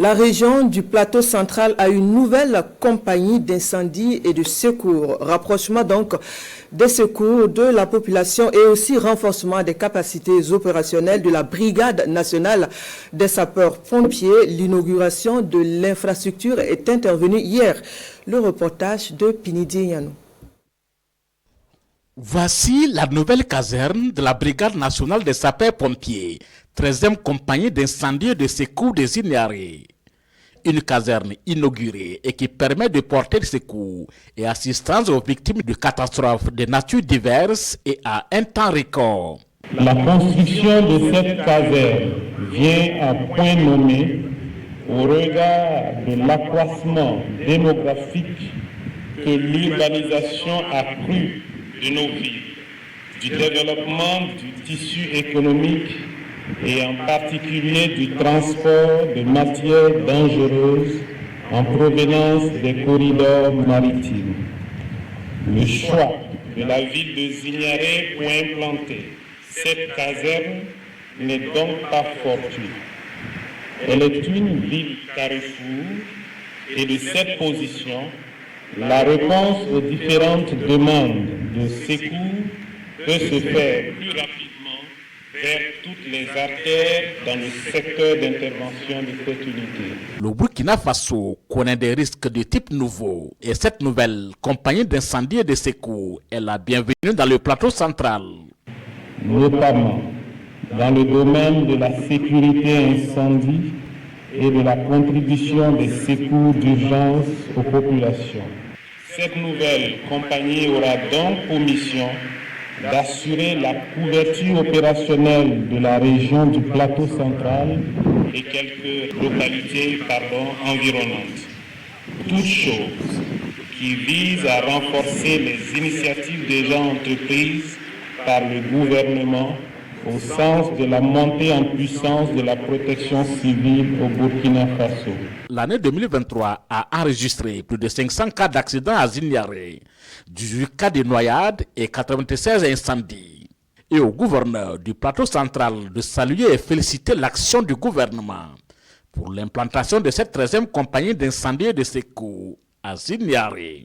La région du plateau central a une nouvelle compagnie d'incendie et de secours. Rapprochement donc des secours de la population et aussi renforcement des capacités opérationnelles de la Brigade nationale des sapeurs-pompiers. L'inauguration de l'infrastructure est intervenue hier. Le reportage de Pinidi Yanou. Voici la nouvelle caserne de la Brigade nationale des sapeurs-pompiers, 13e compagnie d'incendie et de secours des Ignarés. Une caserne inaugurée et qui permet de porter secours et assistance aux victimes de catastrophes de nature diverses et à un temps record. La construction de cette caserne vient à point nommé au regard de l'accroissement démographique que l'urbanisation accrue de nos villes, du développement du tissu économique et en particulier du transport de matières dangereuses en provenance des corridors maritimes. Le choix de la ville de Zignaré pour implanter cette caserne n'est donc pas fortuit. Elle est une ville carrefour et de cette position, la réponse aux différentes demandes de secours peut se faire plus rapidement vers toutes les artères dans le secteur d'intervention de cette unité. Le Burkina Faso connaît des risques de type nouveau et cette nouvelle compagnie d'incendie et de secours est la bienvenue dans le plateau central. Notamment dans le domaine de la sécurité incendie et de la contribution des secours d'urgence aux populations. Cette nouvelle compagnie aura donc pour mission d'assurer la couverture opérationnelle de la région du plateau central et quelques localités environnantes. Toutes choses qui visent à renforcer les initiatives déjà entreprises par le gouvernement au sens de la montée en puissance de la protection civile au Burkina Faso. L'année 2023 a enregistré plus de 500 cas d'accidents à Zignaré, 18 cas de noyades et 96 incendies. Et au gouverneur du plateau central de saluer et féliciter l'action du gouvernement pour l'implantation de cette 13e compagnie d'incendie et de secours à Zignaré.